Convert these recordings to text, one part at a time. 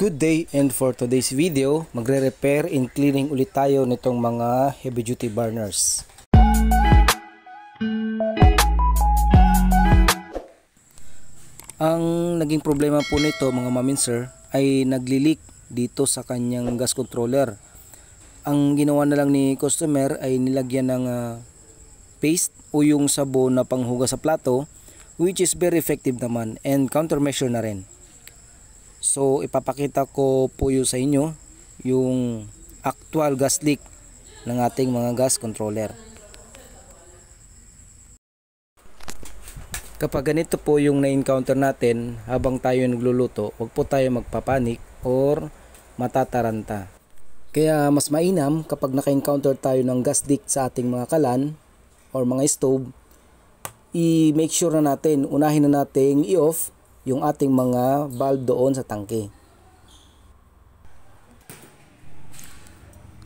Good day, and for today's video, magre-repair and cleaning ulit tayo nitong mga heavy duty burners. Ang naging problema po nito mga maminser ay nagli-leak dito sa kanyang gas controller. Ang ginawa na lang ni customer ay nilagyan ng paste o yung sabon na panghugas sa plato, which is very effective naman and countermeasure na rin. So ipapakita ko po yun sa inyo yung actual gas leak ng ating mga gas controller. Kapag ganito po yung na-encounter natin habang tayo nagluluto, huwag po tayo magpapanik or matataranta. Kaya mas mainam kapag naka-encounter tayo ng gas leak sa ating mga kalan or mga stove, i-make sure na natin, unahin na natin i-off yung ating mga valve doon sa tangke.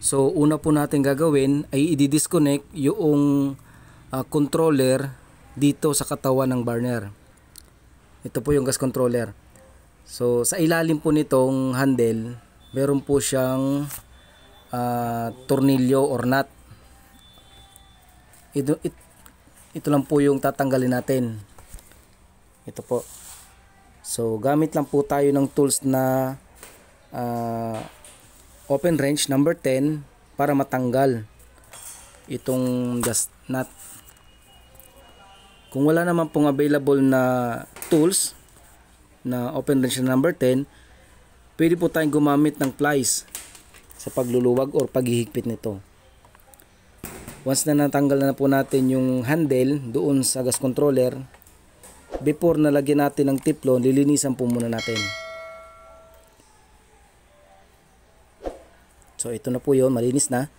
So una po natin gagawin ay i-disconnect yung controller dito sa katawan ng burner. Ito po yung gas controller. So sa ilalim po nitong handle, meron po siyang tornilyo or nut. Ito lang po yung tatanggalin natin. Ito po. So gamit lang po tayo ng tools na open wrench number 10 para matanggal itong gas nut. Kung wala naman pong available na tools na open wrench na number 10, pwede po tayong gumamit ng plies sa pagluluwag or paghihigpit nito. Once na natanggal na po natin yung handle doon sa gas controller, before na lagyan natin ng teflon, lilinisan po muna natin. So ito na po yun, malinis na.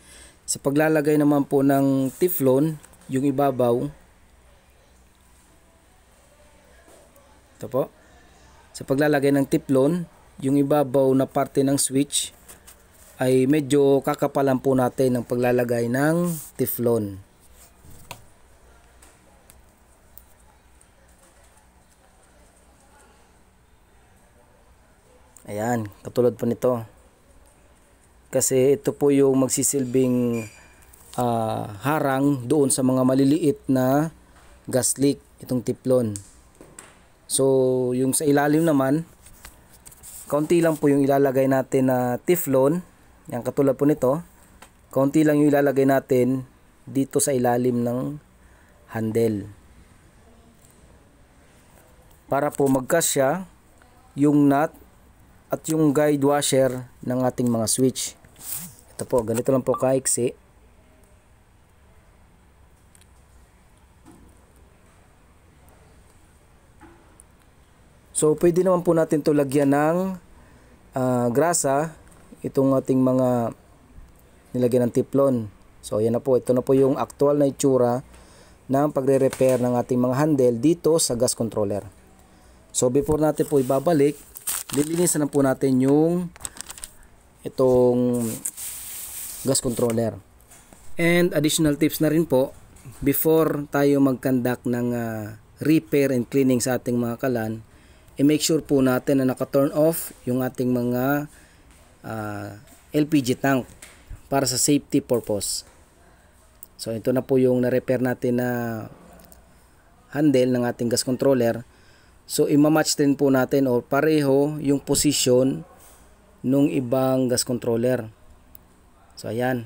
Sa paglalagay naman po ng teflon, yung ibabaw, ito po. Sa paglalagay ng teflon, yung ibabaw na parte ng switch ay medyo kakapalan po natin ng paglalagay ng teflon. Ayan, katulad po nito. Kasi ito po yung magsisilbing harang doon sa mga maliliit na gas leak, itong teflon. So, yung sa ilalim naman, kaunti lang po yung ilalagay natin na teflon. Yan, katulad po nito. Kaunti lang yung ilalagay natin dito sa ilalim ng handle. Para po magkasya yung nut at yung guide washer ng ating mga switch. Ito po, ganito lang po kaiksi. So pwede naman po natin to lagyan ng grasa, itong ating mga nilagyan ng teflon. So yan na po, ito na po yung actual na itsura ng pagre-repair ng ating mga handle dito sa gas controller. So before natin po ibabalik, lilinisan na po natin yung itong gas controller. And additional tips na rin po, before tayo mag-conduct ng repair and cleaning sa ating mga kalan, i-make sure po natin na naka-turn off yung ating mga LPG tank para sa safety purpose. So ito na po yung na-repair natin na handle ng ating gas controller. So i-match din po natin o pareho yung position nung ibang gas controller. So ayan.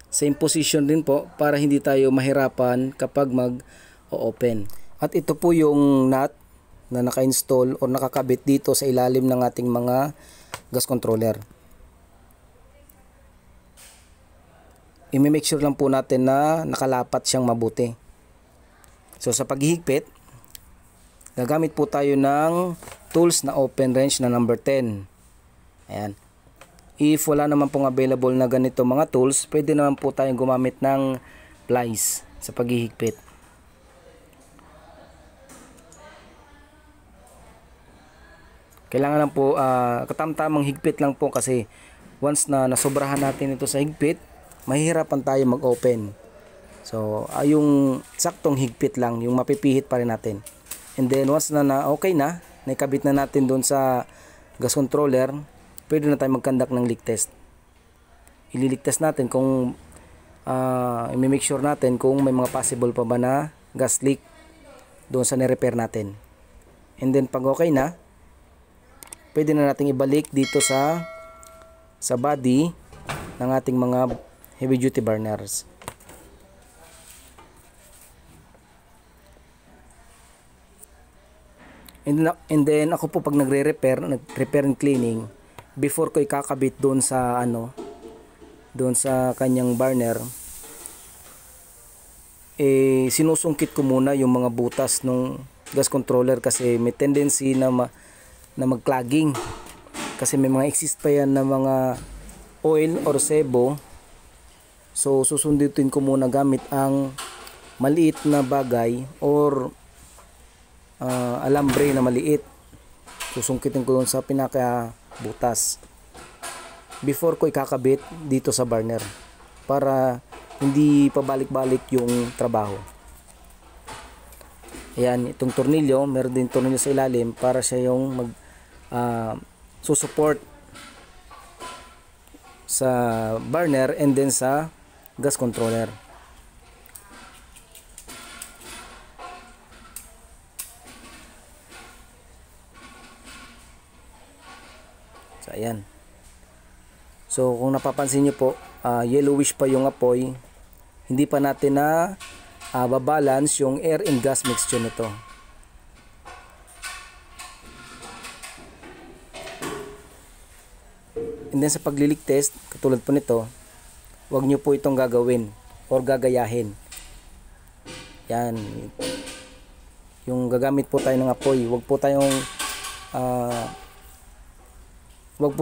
Same position din po para hindi tayo mahirapan kapag mag-open. At ito po yung nut na naka-install o nakakabit dito sa ilalim ng ating mga gas controller. I-make sure lang po natin na nakalapat siyang mabuti. So sa paghihigpit, gagamit po tayo ng tools na open wrench na number 10. Ayan. If wala naman pong available na ganito mga tools, pwede naman po tayong gumamit ng plies sa paghihigpit. Kailangan lang po katamtamang higpit lang po kasi once na nasobrahan natin ito sa higpit, mahihirapan tayo mag-open. So yung saktong higpit lang, yung mapipihit pa rin natin. And then once na okay na, naikabit na natin doon sa gas controller, pwede na tayo mag-conduct ng leak test. Ililik test natin kung i-make sure natin kung may mga possible pa ba na gas leak doon sa ni-repair natin. And then pag okay na, pwede na natin ibalik dito sa body ng ating mga heavy duty burners. And then ako po pag nagre-repair and cleaning, before ko ikakabit doon sa doon sa kanyang burner, sinusungkit ko muna yung mga butas ng gas controller kasi may tendency na mag-clogging. Kasi may mga exist pa yan na mga oil or sebo. So susundutin ko muna gamit ang maliit na bagay or alambre na maliit. Susungkitin ko doon sa pinaka butas before ko ikakabit dito sa burner para hindi pabalik-balik yung trabaho. Ayan, itong tornilyo, meron din tornilyo sa ilalim para siya yung susupport sa burner and then sa gas controller. So ayan. So kung napapansin niyo po, yellowish pa yung apoy. Hindi pa natin na babalance yung air and gas mixture nito. And then sa paglilik test, katulad po nito, huwag nyo po itong gagawin or gagayahin. Yan. Yung gagamit po tayo ng apoy, huwag po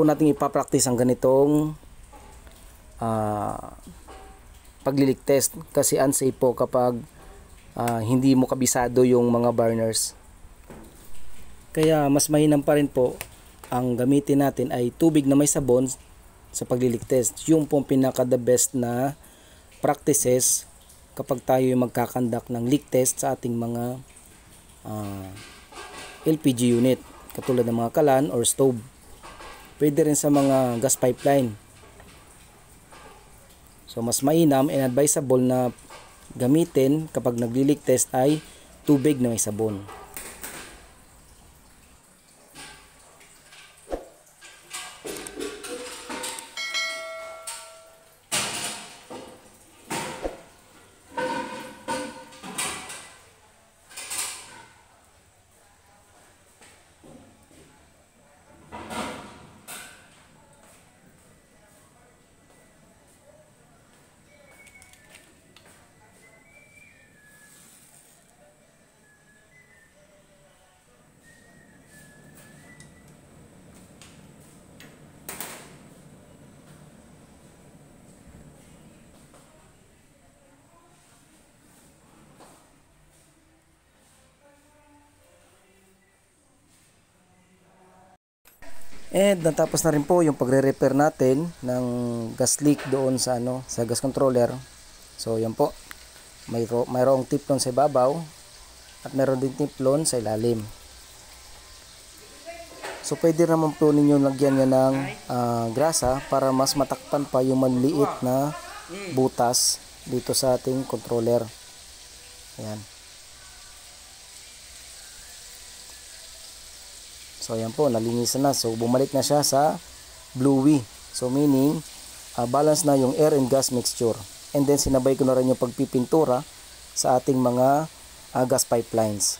nating ipapractice ang ganitong paglilik test kasi unsafe po kapag hindi mo kabisado yung mga burners. Kaya mas mainam pa rin po ang gamitin natin ay tubig na may sabon sa paglilik test. Yung po pinaka the best na practices kapag tayo magkakandak ng leak test sa ating mga LPG unit katulad ng mga kalan or stove. Pwede rin sa mga gas pipeline. So mas mainam and advisable na gamitin kapag nagli-leak test ay tubig na may sabon. And natapos na rin po yung pagre-repair natin ng gas leak doon sa sa gas controller. So yan po. Mayroong tiplon sa ibabaw at mayroon din tiplon sa ilalim. So pwede naman po ninyo lagyan yan ng grasa para mas matakpan pa yung maliit na butas dito sa ating controller. Ayan. So ayan po, nalinisan na. So bumalik na siya sa bluey. So meaning, balance na yung air and gas mixture. And then sinabay ko na rin yung pagpipintura sa ating mga gas pipelines.